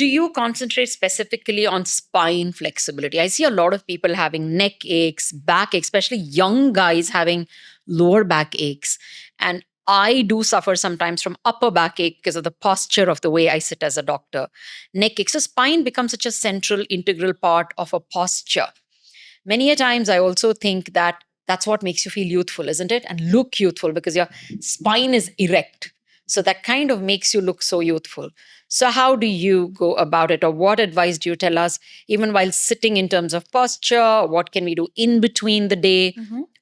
do you concentrate specifically on spine flexibility? I see a lot of people having neck aches, back aches, especially young guys having lower back aches. And I do suffer sometimes from upper back ache because of the posture of the way I sit as a doctor. Neck ache. So spine becomes such a central, integral part of a posture. Many a times I also think that that's what makes you feel youthful, isn't it? And look youthful because your spine is erect. So that kind of makes you look so youthful. So, how do you go about it? Or what advice do you tell us, even while sitting in terms of posture? What can we do in between the day?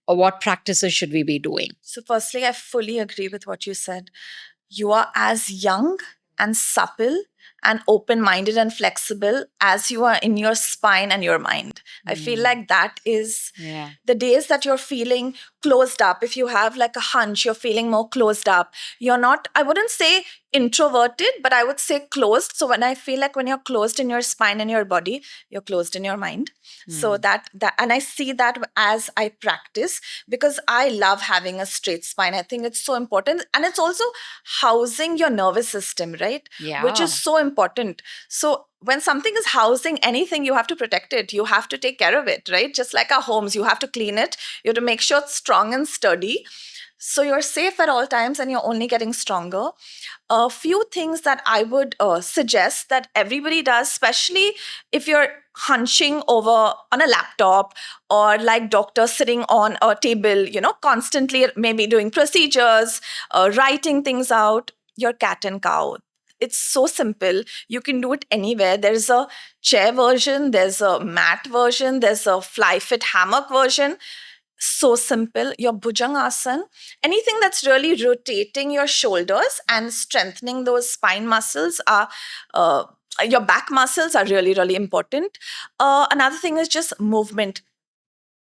Or what practices should we be doing? So, firstly, I fully agree with what you said. You are as young and supple and open minded and flexible as you are in your spine and your mind. I feel like that is the days that you're feeling closed up. If you have like a hunch, you're feeling more closed up. You're not, I wouldn't say introverted, but I would say closed. So when I feel like when you're closed in your spine and your body, you're closed in your mind. So that and I see that as I practice, because I love having a straight spine. I think it's so important, and it's also housing your nervous system, right? Yeah. Which is so important. So when something is housing anything, you have to protect it. You have to take care of it, right? Just like our homes, you have to clean it. You have to make sure it's strong and sturdy. So you're safe at all times and you're only getting stronger. A few things that I would suggest that everybody does, especially if you're hunching over on a laptop or like doctors sitting on a table, constantly maybe doing procedures, writing things out, your cat and cow. It's so simple. You can do it anywhere. There's a chair version, there's a mat version, there's a fly fit hammock version. So simple. Your bhujangasana, anything that's really rotating your shoulders and strengthening those spine muscles are your back muscles are really, really important. Another thing is just movement.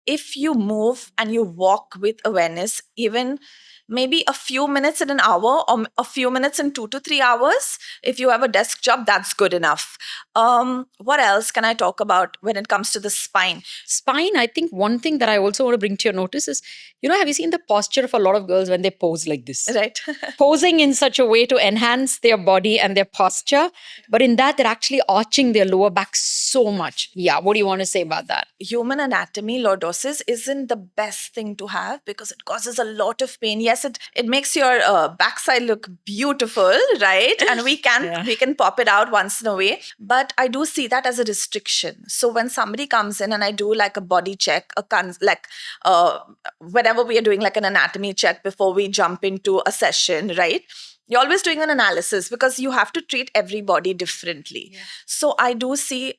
If you move and you walk with awareness, even maybe a few minutes in an hour or a few minutes in 2 to 3 hours, if you have a desk job, that's good enough. What else can I talk about when it comes to the spine? Spine, I think one thing that I also want to bring to your notice is, have you seen the posture of a lot of girls when they pose like this? Right. Posing in such a way to enhance their body and their posture. But in that, they're actually arching their lower back so much. Yeah. What do you want to say about that? Human anatomy, lordosis, isn't the best thing to have because it causes a lot of pain. Yes, it makes your backside look beautiful, right? And we can pop it out once in a way. But I do see that as a restriction. So when somebody comes in and I do like a body check, whenever we are doing like an anatomy check before we jump into a session, right? You're always doing an analysis because you have to treat everybody differently. Yeah. So I do see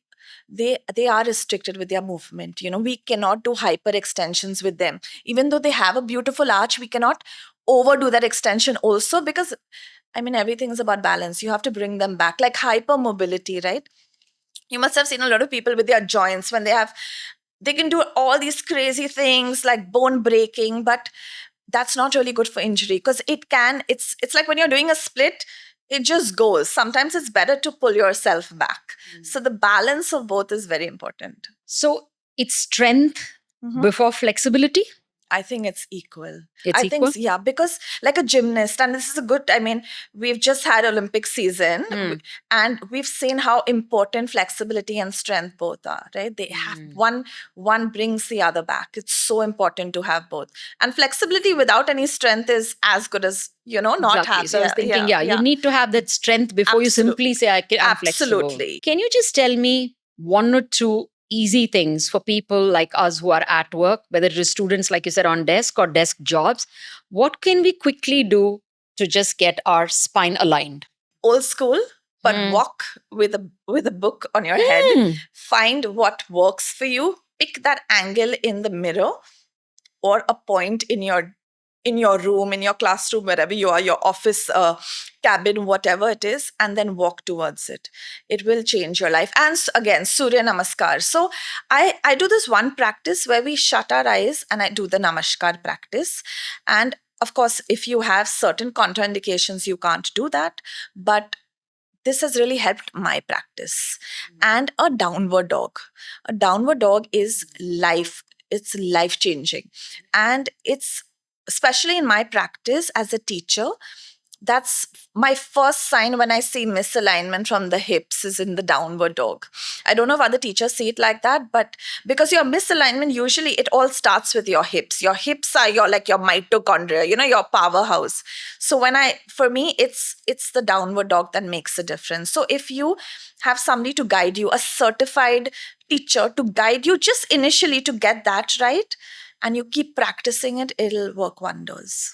they are restricted with their movement. We cannot do hyper extensions with them. Even though they have a beautiful arch, we cannot overdo that extension also because, everything is about balance. You have to bring them back, like hypermobility, right? You must have seen a lot of people with their joints when they can do all these crazy things like bone breaking, but that's not really good for injury because it's like when you're doing a split, it just goes. Sometimes it's better to pull yourself back. So the balance of both is very important. So it's strength before flexibility? I think it's equal. It's equal? Think, because like a gymnast, and this is we've just had Olympic season and we've seen how important flexibility and strength both are, right? They have one brings the other back. It's so important to have both. And flexibility without any strength is as good as, not have. So I was thinking, you need to have that strength before you simply say, I'm flexible. Absolutely. Can you just tell me one or two easy things for people like us who are at work, whether it is students, like you said, on desk or desk jobs? What can we quickly do to just get our spine aligned? Old school, but walk with a book on your head. Find what works for you. Pick that angle in the mirror or a point in your room, in your classroom, wherever you are, your office cabin, whatever it is, and then walk towards it. It will change your life. And again, Surya Namaskar. So I do this one practice where we shut our eyes and I do the Namaskar practice. And of course, if you have certain contraindications, you can't do that. But this has really helped my practice. And a downward dog. A downward dog is life. It's life-changing. And it's, especially in my practice as a teacher, That's my first sign when I see misalignment from the hips is in the downward dog. I don't know if other teachers see it like that, but because your misalignment, usually it all starts with your hips. Your hips are your like your mitochondria, your powerhouse. So for me, it's the downward dog that makes a difference. So if you have somebody to guide you, a certified teacher to guide you just initially to get that right, and you keep practicing it, it'll work wonders.